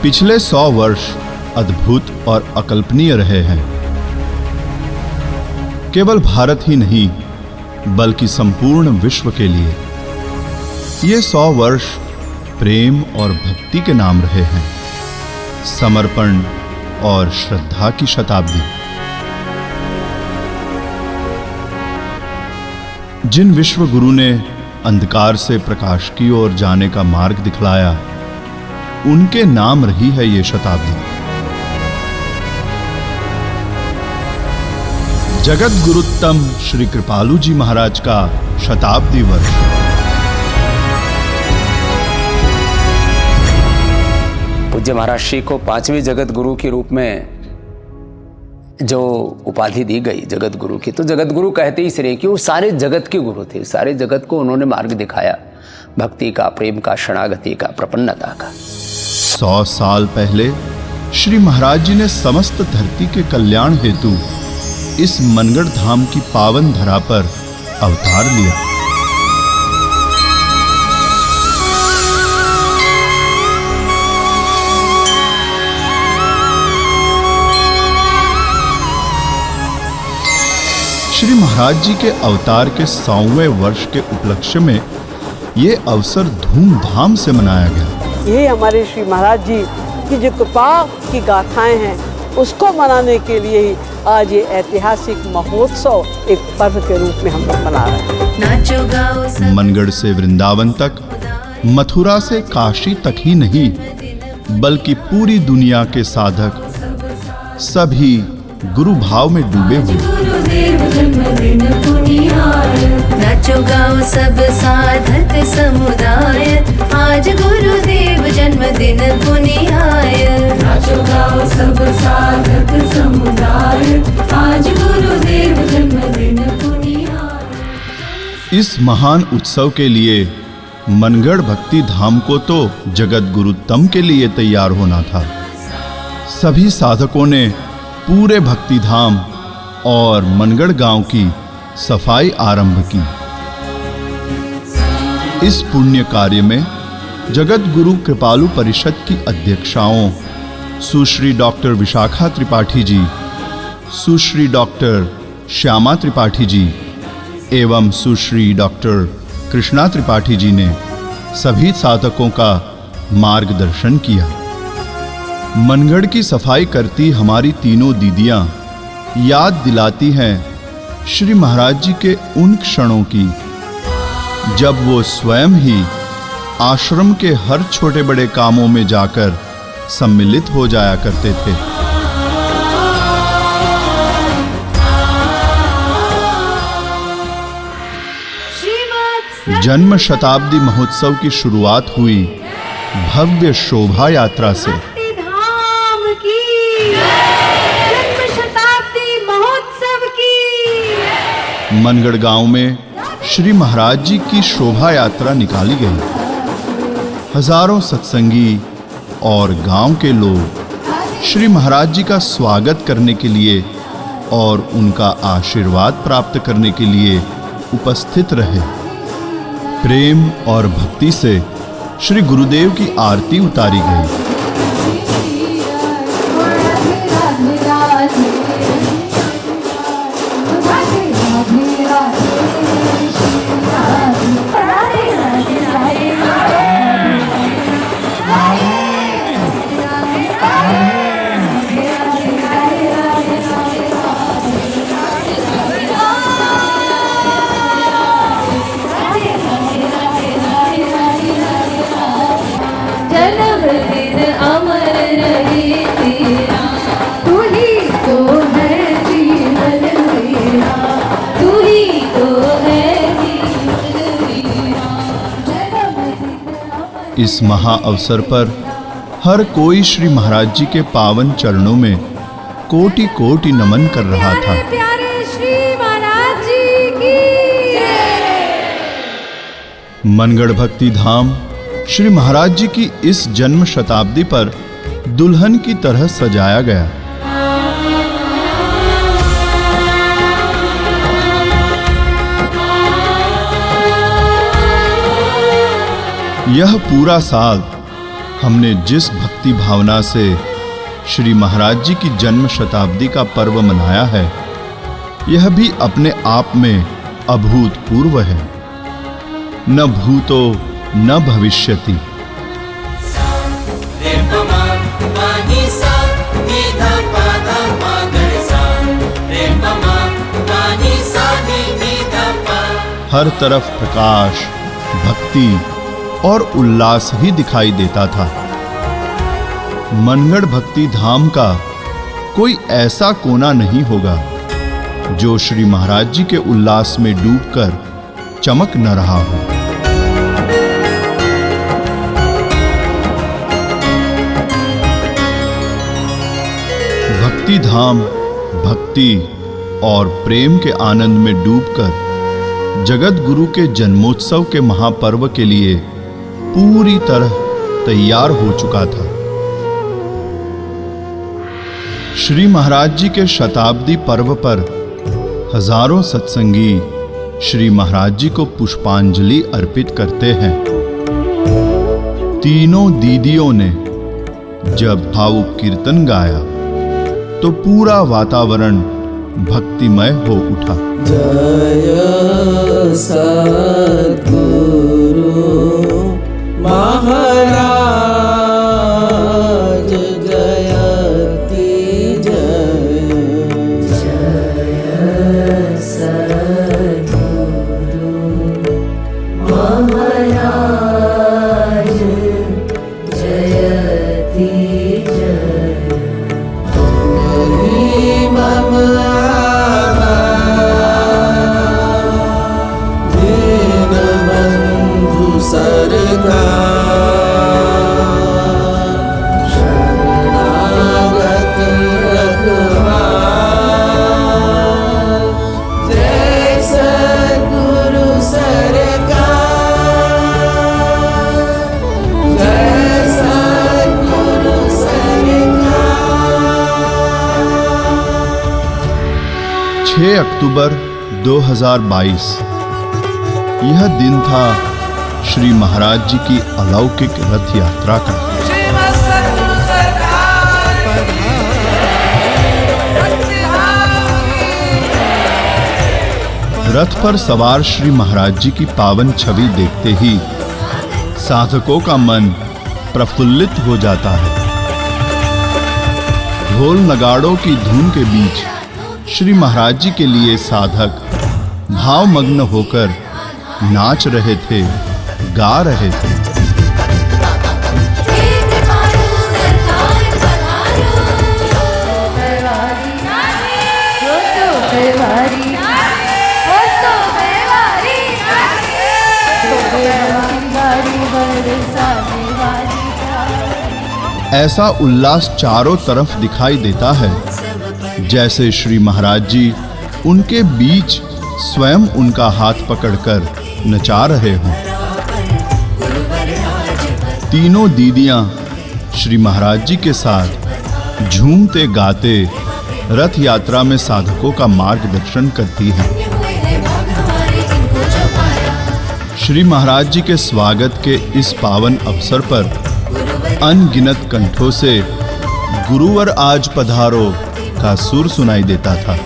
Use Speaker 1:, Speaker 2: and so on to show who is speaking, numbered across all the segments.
Speaker 1: पिछले 100 वर्ष अद्भुत और अकल्पनीय रहे हैं। केवल भारत ही नहीं बल्कि संपूर्ण विश्व के लिए ये 100 वर्ष प्रेम और भक्ति के नाम रहे हैं। समर्पण और श्रद्धा की शताब्दी। जिन विश्व गुरु ने अंधकार से प्रकाश की ओर जाने का मार्ग दिखलाया, उनके नाम रही है ये शताब्दी। जगत गुरुत्तम श्री कृपालु जी महाराज का शताब्दी वर्ष।
Speaker 2: पूज्य महाराज श्री को 5वें जगत गुरु के रूप में जो उपाधि दी गई जगत गुरु की, तो जगत गुरु कहते ही श्रेय कि वो सारे जगत के गुरु थे। सारे जगत को उन्होंने मार्ग दिखाया, भक्ति का, प्रेम का, शरणागति का, प्रपन्नता का।
Speaker 1: 100 साल पहले श्री महाराज जी ने समस्त धरती के कल्याण हेतु इस मनगढ़ धाम की पावन धरा पर अवतार लिया। श्री महाराज जी के अवतार के 100वें वर्ष के उपलक्ष्य में ये अवसर धूमधाम से मनाया गया।
Speaker 3: यही हमारे श्री महाराज जी की जो कृपा की गाथाएं हैं, उसको मनाने के लिए ही आज ये ऐतिहासिक महोत्सव एक पर्व के रूप में हम लोग मना रहे हैं।
Speaker 1: मनगढ़ से वृंदावन तक, मथुरा से काशी तक ही नहीं बल्कि पूरी दुनिया के साधक सभी गुरु भाव में डूबे हुए।
Speaker 4: नाचो गाओ सब साधक समुदाय, आज गुरुदेव जन्मदिन पुनियाय। नाचो गाओ सब साधक समुदाय, आज गुरुदेव जन्मदिन पुनियाय।
Speaker 1: इस महान उत्सव के लिए मनगढ़ भक्ति धाम को तो जगत गुरुत्तम के लिए तैयार होना था। सभी साधकों ने पूरे भक्ति धाम और मनगढ़ गांव की सफाई आरंभ की। इस पुण्य कार्य में जगत गुरु कृपालु परिषद की अध्यक्षाओं सुश्री डॉक्टर विशाखा त्रिपाठी जी, सुश्री डॉक्टर श्यामा त्रिपाठी जी एवं सुश्री डॉक्टर कृष्णा त्रिपाठी जी ने सभी साधकों का मार्गदर्शन किया। मनगढ़ की सफाई करती हमारी तीनों दीदियां याद दिलाती हैं श्री महाराज जी के उन क्षणों की जब वो स्वयं ही आश्रम के हर छोटे बड़े कामों में जाकर सम्मिलित हो जाया करते थे। जन्म शताब्दी महोत्सव की शुरुआत हुई भव्य शोभा यात्रा से। मनगढ़ गांव में श्री महाराज जी की शोभा यात्रा निकाली गई। हजारों सत्संगी और गांव के लोग श्री महाराज जी का स्वागत करने के लिए और उनका आशीर्वाद प्राप्त करने के लिए उपस्थित रहे। प्रेम और भक्ति से श्री गुरुदेव की आरती उतारी गई। इस महा अवसर पर हर कोई श्री महाराज जी के पावन चरणों में कोटि कोटि नमन कर रहा था।
Speaker 4: प्यारे श्री महाराज जी की जय।
Speaker 1: मनगढ़ भक्ति धाम श्री महाराज जी की इस जन्म शताब्दी पर दुल्हन की तरह सजाया गया। यह पूरा साल हमने जिस भक्ति भावना से श्री महाराज जी की जन्म शताब्दी का पर्व मनाया है, यह भी अपने आप में अभूतपूर्व है। न भूतो न भविष्यति। हर तरफ प्रकाश, भक्ति और उल्लास ही दिखाई देता था। मनगढ़ भक्ति धाम का कोई ऐसा कोना नहीं होगा जो श्री महाराज जी के उल्लास में डूबकर चमक न रहा हो। भक्ति धाम भक्ति और प्रेम के आनंद में डूबकर जगत गुरु के जन्मोत्सव के महापर्व के लिए पूरी तरह तैयार हो चुका था। श्री महाराज जी के शताब्दी पर्व पर हजारों सत्संगी श्री महाराज जी को पुष्पांजलि अर्पित करते हैं। तीनों दीदियों ने जब भावुक कीर्तन गाया तो पूरा वातावरण भक्तिमय हो उठा।
Speaker 5: जय सद्गुरु महाराज जयति जय।
Speaker 4: जय सद्गुरु महाराज जयति जय।
Speaker 1: अक्टूबर 2022 यह दिन था श्री महाराज जी की अलौकिक रथ यात्रा का। रथ पर सवार श्री महाराज जी की पावन छवि देखते ही साधकों का मन प्रफुल्लित हो जाता है। ढोल नगाड़ों की धुन के बीच श्री महाराज जी के लिए साधक भावमग्न होकर नाच रहे थे, गा रहे थे। ऐसा उल्लास चारों तरफ दिखाई देता है जैसे श्री महाराज जी उनके बीच स्वयं उनका हाथ पकड़कर नचा रहे हों। तीनों दीदियां श्री महाराज जी के साथ झूमते गाते रथ यात्रा में साधकों का मार्गदर्शन करती हैं। श्री महाराज जी के स्वागत के इस पावन अवसर पर अनगिनत कंठों से गुरुवर आज पधारो का सुर सुनाई देता था।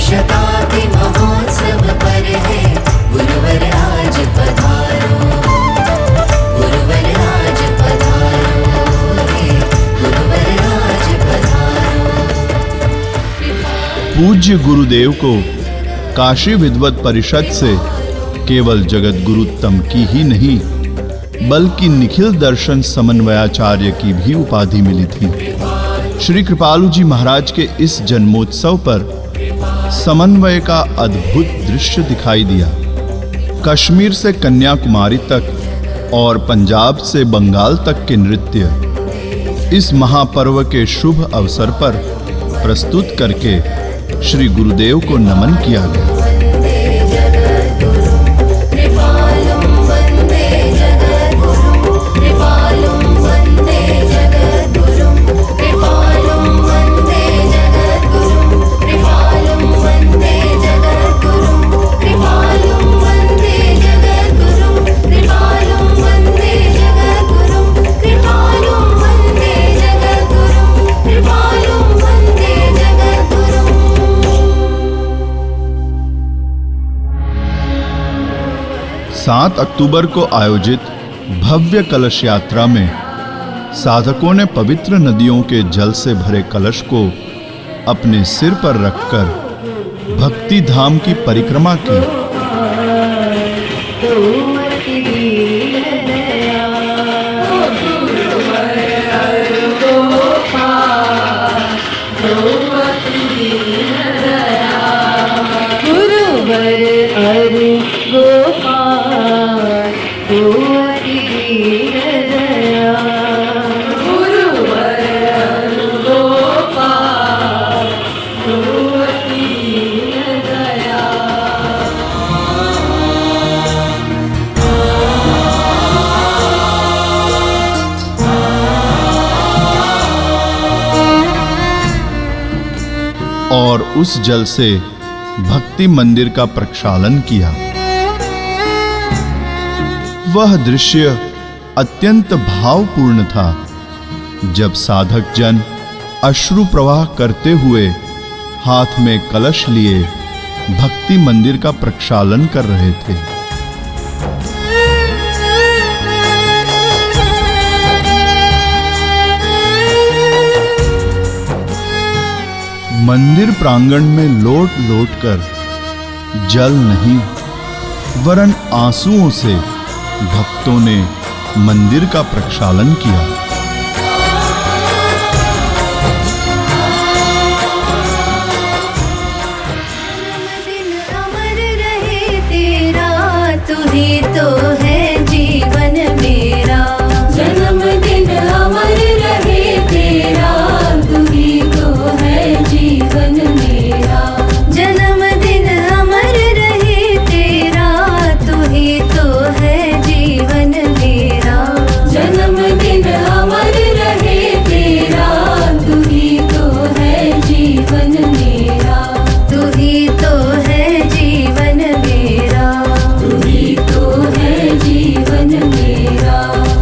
Speaker 4: शताब्दी महोत्सव पर है गुरुवर आज पधारो, गुरुवर आज पधारो, गुरुवर आज पधारो।
Speaker 1: पूज्य गुरुदेव को काशी विद्वत परिषद से केवल जगत गुरुत्तम की ही नहीं बल्कि निखिल दर्शन समन्वयाचार्य की भी उपाधि मिली थी। श्री कृपालु जी महाराज के इस जन्मोत्सव पर समन्वय का अद्भुत दृश्य दिखाई दिया। कश्मीर से कन्याकुमारी तक और पंजाब से बंगाल तक के नृत्य इस महापर्व के शुभ अवसर पर प्रस्तुत करके श्री गुरुदेव को नमन किया गया। सात अक्टूबर को आयोजित भव्य कलश यात्रा में साधकों ने पवित्र नदियों के जल से भरे कलश को अपने सिर पर रखकर भक्ति धाम की परिक्रमा की। और उस जल से भक्ति मंदिर का प्रक्षालन किया। वह दृश्य अत्यंत भावपूर्ण था जब साधक जन अश्रु प्रवाह करते हुए हाथ में कलश लिए भक्ति मंदिर का प्रक्षालन कर रहे थे। मंदिर प्रांगण में लोट लोट कर जल नहीं वरन आंसुओं से भक्तों ने मंदिर का प्रक्षालन किया।
Speaker 4: अमर रहे तेरा, तू ही तो है जीवन मेरा। जन्मदिन अमर रहे तेरा, तू ही तो है जीवन मेरा। जन्मदिन अमर रहे तेरा, तू ही तो है जीवन मेरा। जन्मदिन अमर रहे तेरा, तू ही तो है जीवन मेरा। तू ही तो है जीवन मेरा। तू ही तो है जीवन मेरा।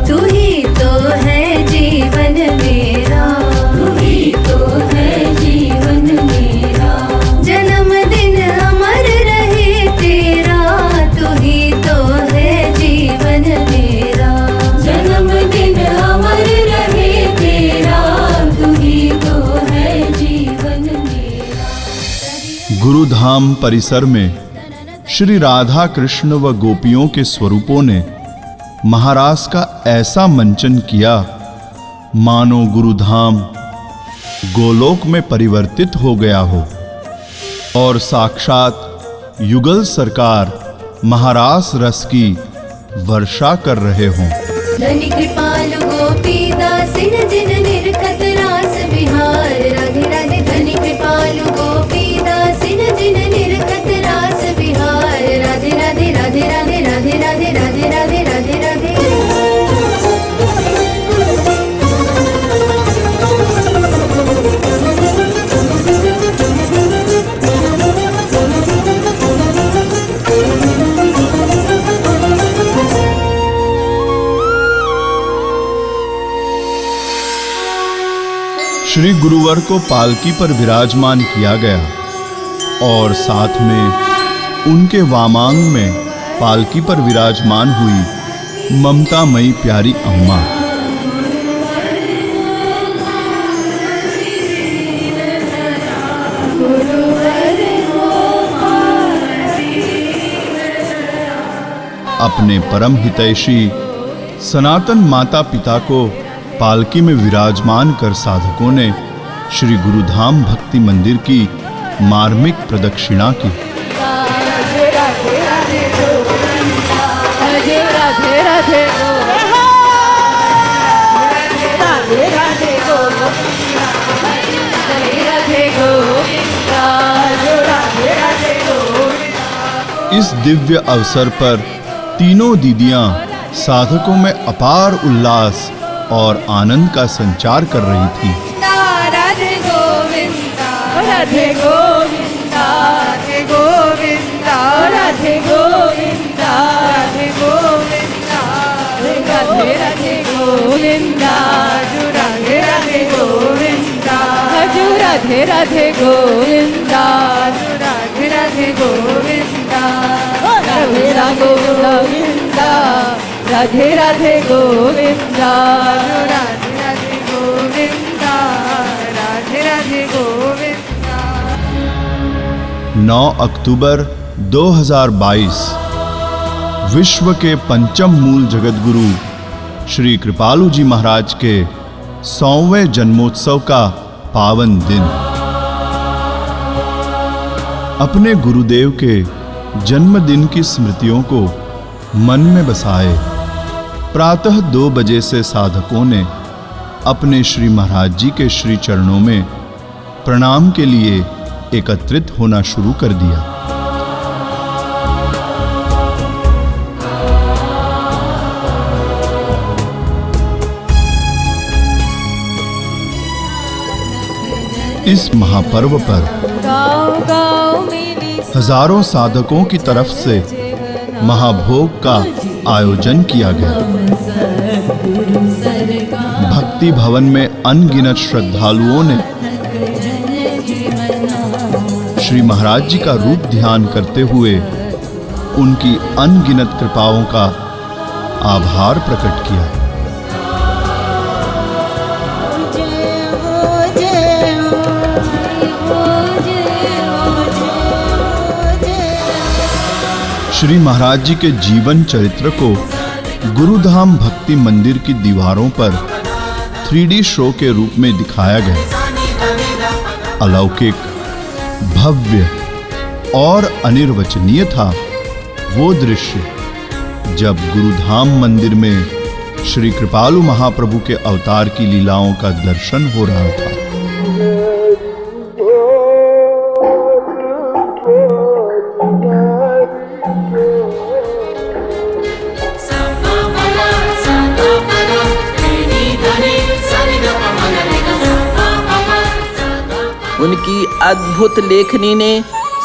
Speaker 4: तू ही तो है जीवन मेरा। तू ही तो है जीवन मेरा। जन्मदिन अमर रहे तेरा, तू ही तो है जीवन मेरा। जन्मदिन अमर रहे तेरा, तू ही तो है जीवन मेरा।
Speaker 1: गुरुधाम परिसर में श्री राधा कृष्ण व गोपियों के स्वरूपों ने महारास का ऐसा मंचन किया मानो गुरुधाम गोलोक में परिवर्तित हो गया हो और साक्षात युगल सरकार महारास रस की वर्षा कर रहे हों।
Speaker 4: धनि कृपालु गोपी दासिन जिन निरखत रास विहार। राधे राधे धनि कृपालु गोपी दासिन जिन निरखत रास विहार। राधे राधे राधे राधे राधे राधे राधे राधे राधे राधे।
Speaker 1: श्री गुरुवर को पालकी पर विराजमान किया गया और साथ में उनके वामांग में पालकी पर विराजमान हुई ममतामयी प्यारी अम्मा। अपने परम हितैषी सनातन माता पिता को पालकी में विराजमान कर साधकों ने श्री गुरुधाम भक्ति मंदिर की मार्मिक प्रदक्षिणा की।
Speaker 3: राधे राधे राधे गोविंदा, राधे राधे राधे गोविंदा, राधे राधे गोविंदा, राधे राधे गोविंदा,
Speaker 1: इस दिव्य अवसर पर तीनों दीदियां साधकों में अपार उल्लास और आनंद का संचार कर रही थी।
Speaker 4: राधे गोविंदा राधे गोविंदा राधे गोविंदा राधे गोविंदा राधे गोविंदा राधे राधे गोविंदा राधे राधे गोविंदा राधे राधे गोविंदा राधे राधे गोविंदा राधे राधे गोविंदा राधे राधे गोविंदा राधे राधे गोविंदा राधे राधे गोविंदा।
Speaker 1: 9 अक्टूबर 2022 विश्व के पंचम मूल जगतगुरु श्री कृपालु जी महाराज के 100वें जन्मोत्सव का पावन दिन। अपने गुरुदेव के जन्मदिन की स्मृतियों को मन में बसाए प्रातः 2 बजे से साधकों ने अपने श्री महाराज जी के श्री चरणों में प्रणाम के लिए एकत्रित होना शुरू कर दिया। इस महापर्व पर हजारों साधकों की तरफ से महाभोग का आयोजन किया गया। भक्ति भवन में अनगिनत श्रद्धालुओं ने श्री महाराज जी का रूप ध्यान करते हुए उनकी अनगिनत कृपाओं का आभार प्रकट किया। श्री महाराज जी के जीवन चरित्र को गुरुधाम भक्ति मंदिर की दीवारों पर 3D शो के रूप में दिखाया गया। अलौकिक, भव्य और अनिर्वचनीय था वो दृश्य जब गुरुधाम मंदिर में श्री कृपालु महाप्रभु के अवतार की लीलाओं का दर्शन हो रहा था।
Speaker 5: उनकी अद्भुत लेखनी ने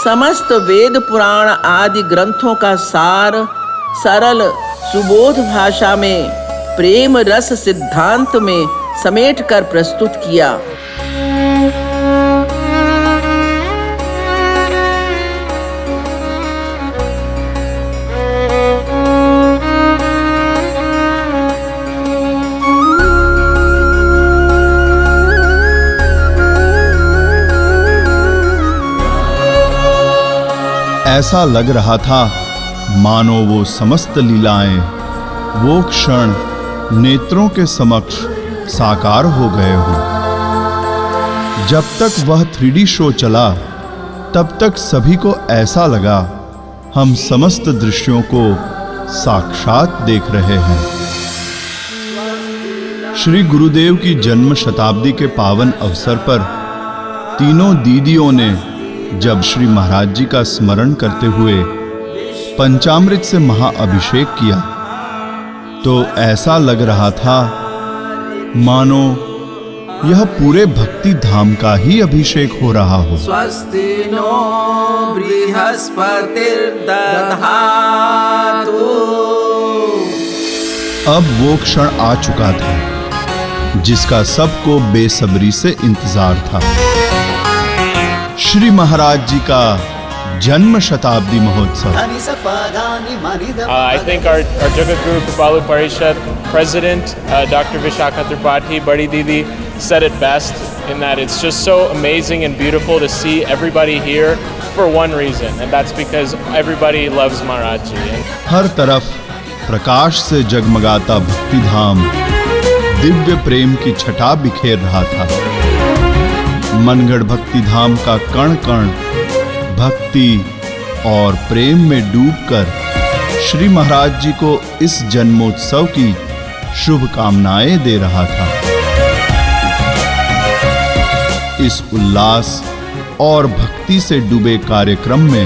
Speaker 5: समस्त वेद पुराण आदि ग्रंथों का सार सरल सुबोध भाषा में प्रेम रस सिद्धांत में समेटकर प्रस्तुत किया।
Speaker 1: ऐसा लग रहा था मानो वो समस्त लीलाएं वो क्षण नेत्रों के समक्ष साकार हो गए हो। जब तक वह 3D शो चला तब तक सभी को ऐसा लगा हम समस्त दृश्यों को साक्षात देख रहे हैं। श्री गुरुदेव की जन्म शताब्दी के पावन अवसर पर तीनों दीदियों ने जब श्री महाराज जी का स्मरण करते हुए पंचामृत से महाअभिषेक किया तो ऐसा लग रहा था मानो यह पूरे भक्ति धाम का ही अभिषेक हो रहा हो।
Speaker 5: स्वस्ति नो बृहस्पतिर्दधातु।
Speaker 1: अब वो क्षण आ चुका था जिसका सबको बेसब्री से इंतजार था। श्री महाराज जी का जन्म शताब्दी महोत्सव।
Speaker 6: I think our Jagat Guru Kripalu Parishad President, Dr. Vishakha Tripathi, Badi Didi, said it best in that it's just so amazing and beautiful to see everybody here for one reason, and that's because everybody loves Maharaj Ji.
Speaker 1: हर तरफ प्रकाश से जगमगाता भक्ति धाम दिव्य प्रेम की छटा बिखेर रहा था। मनगढ़ भक्ति धाम का कण कण भक्ति और प्रेम में डूबकर श्री महाराज जी को इस जन्मोत्सव की शुभकामनाएं दे रहा था। इस उल्लास और भक्ति से डूबे कार्यक्रम में